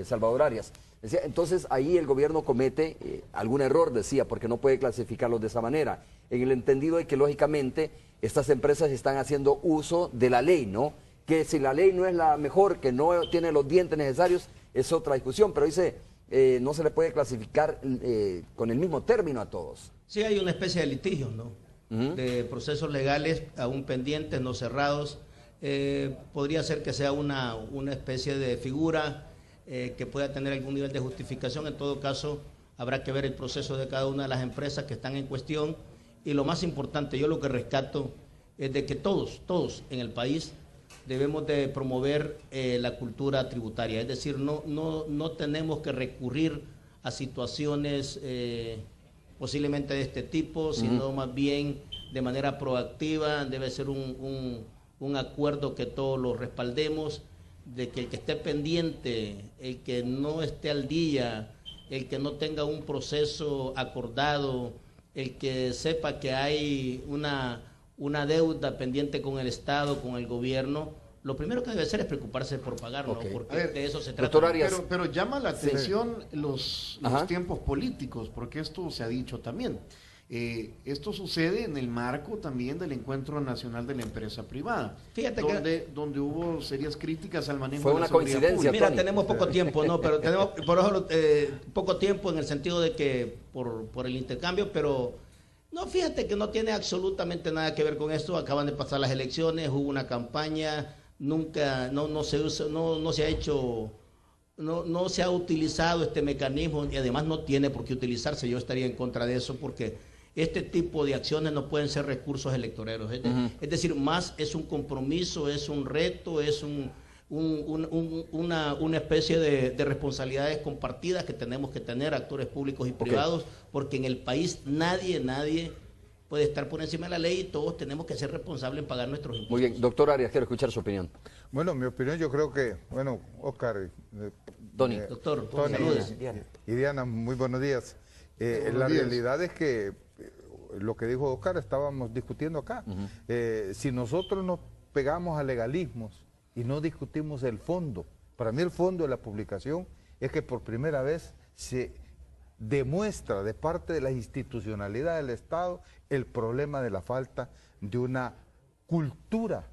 Salvador Arias. Decía, entonces ahí el gobierno comete algún error, decía, porque no puede clasificarlos de esa manera, en el entendido de que lógicamente estas empresas están haciendo uso de la ley, ¿no? Que si la ley no es la mejor, que no tiene los dientes necesarios, es otra discusión, pero dice, no se le puede clasificar con el mismo término a todos. Sí, hay una especie de litigio, ¿no? De procesos legales aún pendientes, no cerrados. Podría ser que sea una especie de figura que pueda tener algún nivel de justificación. En todo caso, habrá que ver el proceso de cada una de las empresas que están en cuestión. Y lo más importante, yo lo que rescato es de que todos en el país debemos de promover la cultura tributaria. Es decir, no tenemos que recurrir a situaciones posiblemente de este tipo, sino más bien de manera proactiva. Debe ser un acuerdo que todos lo respaldemos, de que el que esté pendiente, el que no esté al día, el que no tenga un proceso acordado, el que sepa que hay una deuda pendiente con el Estado, con el gobierno, lo primero que debe hacer es preocuparse por pagarlo, ¿no? Porque de eso se trata. Pero llama la atención los tiempos políticos, porque esto se ha dicho también. Esto sucede en el marco también del Encuentro Nacional de la Empresa Privada, donde hubo serias críticas al manejo de la seguridad pública. Coincidencia, Mira, tenemos poco tiempo, ¿no? Pero tenemos, por ejemplo, poco tiempo en el sentido de que por el intercambio, pero no, fíjate que no tiene absolutamente nada que ver con esto. Acaban de pasar las elecciones, hubo una campaña, nunca, no se ha utilizado este mecanismo y además no tiene por qué utilizarse. Yo estaría en contra de eso porque este tipo de acciones no pueden ser recursos electoreros. Es decir, más es un compromiso, es un reto, es una especie de responsabilidades compartidas que tenemos que tener actores públicos y privados, porque en el país nadie puede estar por encima de la ley y todos tenemos que ser responsables en pagar nuestros impuestos. Muy bien, doctor Arias, quiero escuchar su opinión. Bueno, mi opinión yo creo que, bueno, Oscar, Tony. Doctor, Tony saludos. y Diana, muy buenos días. La realidad es que lo que dijo Oscar estábamos discutiendo acá. Si nosotros nos pegamos a legalismos y no discutimos el fondo, para mí el fondo de la publicación es que por primera vez se demuestra de parte de la institucionalidad del Estado el problema de la falta de una cultura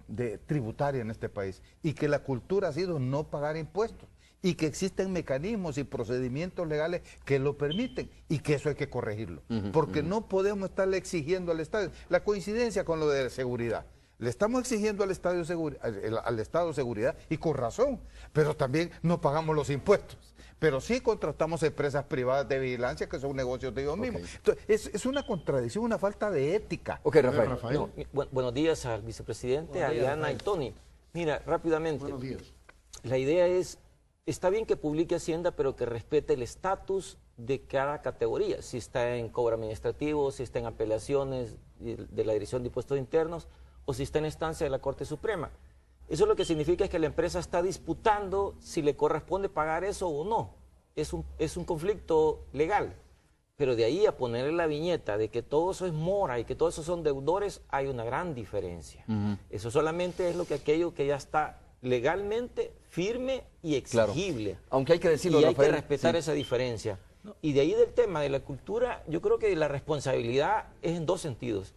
de tributaria en este país y que la cultura ha sido no pagar impuestos y que existen mecanismos y procedimientos legales que lo permiten y que eso hay que corregirlo, porque no podemos estarle exigiendo al Estado, la coincidencia con lo de seguridad. Le estamos exigiendo al Estado seguridad y con razón, pero también no pagamos los impuestos. Pero sí contratamos empresas privadas de vigilancia que son negocios de ellos mismos. Entonces, es una contradicción, una falta de ética. Ok, Rafael. No, buenos días al vicepresidente, a Diana y Tony. Mira, rápidamente. Buenos días. La idea es, está bien que publique Hacienda, pero que respete el estatus de cada categoría. Si está en cobro administrativo, si está en apelaciones de la Dirección de Impuestos Internos, o si está en instancia de la Corte Suprema. Eso lo que significa es que la empresa está disputando si le corresponde pagar eso o no. Es un conflicto legal. Pero de ahí a ponerle la viñeta de que todo eso es mora y que todos esos son deudores, hay una gran diferencia. Eso solamente es aquello que ya está legalmente firme y exigible. Claro. Aunque hay que decirlo, y hay Rafael, que respetar esa diferencia. Y de ahí del tema de la cultura, yo creo que la responsabilidad es en dos sentidos.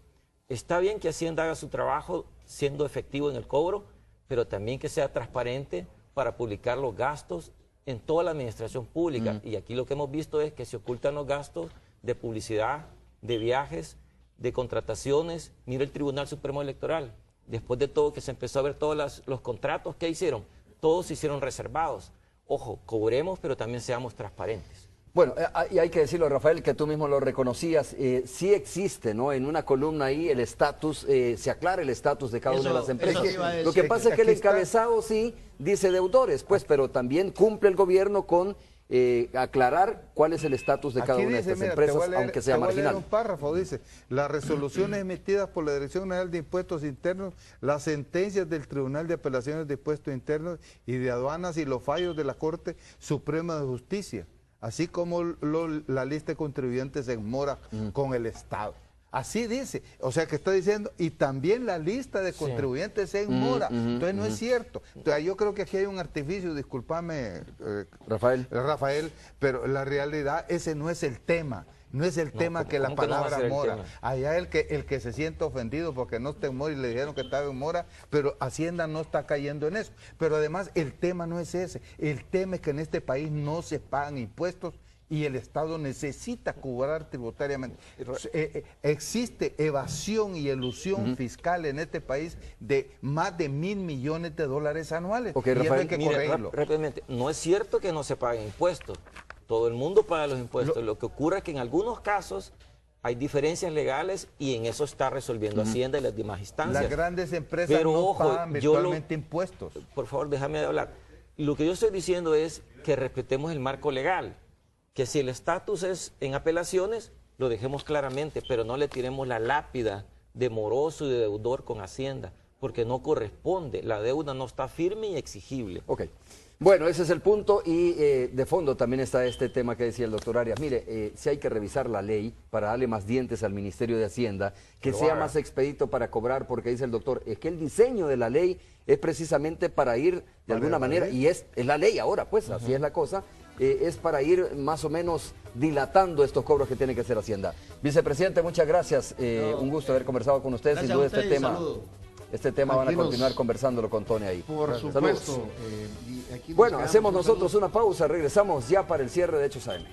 Está bien que Hacienda haga su trabajo siendo efectivo en el cobro, pero también que sea transparente para publicar los gastos en toda la administración pública. Y aquí lo que hemos visto es que se ocultan los gastos de publicidad, de viajes, de contrataciones. Mira el Tribunal Supremo Electoral. Después de todo que se empezó a ver todos los contratos que hicieron, todos se hicieron reservados. Ojo, cobremos, pero también seamos transparentes. Bueno, y hay que decirlo, Rafael, que tú mismo lo reconocías, sí existe, ¿no? En una columna ahí el estatus, se aclara el estatus de cada una de las empresas. Lo que pasa es que el encabezado sí dice deudores, pues, pero también cumple el gobierno con aclarar cuál es el estatus de cada una de estas empresas, aunque sea marginal. Un párrafo dice: las resoluciones emitidas por la Dirección General de Impuestos Internos, las sentencias del Tribunal de Apelaciones de Impuestos Internos y de Aduanas y los fallos de la Corte Suprema de Justicia, así como la lista de contribuyentes en mora con el Estado. Así dice, o sea que está diciendo, y también la lista de contribuyentes en mora. Entonces no es cierto. Entonces yo creo que aquí hay un artificio, discúlpame, Rafael, pero la realidad ese no es el tema. No es el tema que la palabra mora. Allá el que se siente ofendido porque no está en mora y le dijeron que estaba en mora, pero Hacienda no está cayendo en eso. Pero además el tema no es ese. El tema es que en este país no se pagan impuestos y el Estado necesita cobrar tributariamente. Existe evasión y elusión fiscal en este país de más de $1.000 millones anuales. Okay, y eso hay que corregirlo. Rápidamente, no es cierto que no se paguen impuestos. Todo el mundo paga los impuestos. Lo que ocurre es que en algunos casos hay diferencias legales y en eso está resolviendo Hacienda y las demás instancias. Las grandes empresas pagan virtualmente impuestos. Por favor, déjame hablar. Lo que yo estoy diciendo es que respetemos el marco legal. Que si el estatus es en apelaciones, lo dejemos claramente, pero no le tiremos la lápida de moroso y de deudor con Hacienda, porque no corresponde. La deuda no está firme y exigible. Ok. Bueno, ese es el punto y de fondo también está este tema que decía el doctor Arias. Mire, si hay que revisar la ley para darle más dientes al Ministerio de Hacienda, que sea más expedito para cobrar, porque dice el doctor, es que el diseño de la ley es precisamente para ir de alguna manera, y es la ley ahora, pues así es la cosa, es para ir más o menos dilatando estos cobros que tiene que hacer Hacienda. Vicepresidente, muchas gracias, un gusto haber conversado con usted, sin duda este tema van a continuar conversándolo con Tony ahí. Por supuesto. Bueno, hacemos nosotros una pausa, regresamos ya para el cierre de Hechos AM.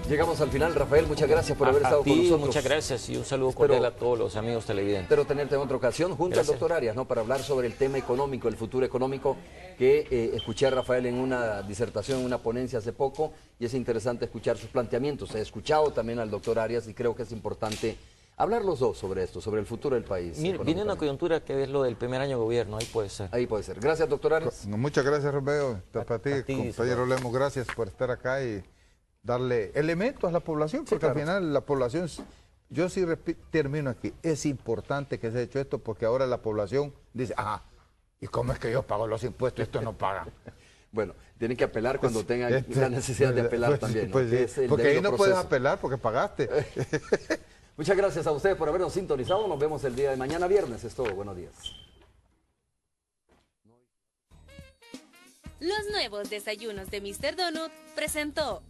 Llegamos al final, Rafael, muchas gracias por haber estado con nosotros. Muchas gracias y un saludo cordial a todos los amigos televidentes. Espero tenerte en otra ocasión junto al doctor Arias, ¿no? Para hablar sobre el tema económico, el futuro económico, que escuché a Rafael en una disertación, en una ponencia hace poco, y es interesante escuchar sus planteamientos. He escuchado también al doctor Arias y creo que es importante hablar los dos sobre esto, sobre el futuro del país. Mire, viene una coyuntura que es lo del primer año de gobierno, ahí puede ser. Ahí puede ser. Gracias, doctor Arias. Muchas gracias, Romeo. Para ti, compañero Lemos, gracias por estar acá y darle elementos a la población, porque al final la población, yo sí termino aquí, es importante que se haya hecho esto porque ahora la población dice, ¿y cómo es que yo pago los impuestos y estos no pagan? Bueno, tienen que apelar cuando tengan la necesidad de apelar también, ¿no? Porque ahí no puedes apelar porque pagaste. Muchas gracias a ustedes por habernos sintonizado, nos vemos el día de mañana viernes, es todo, buenos días. Los nuevos desayunos de Mr. Donut presentó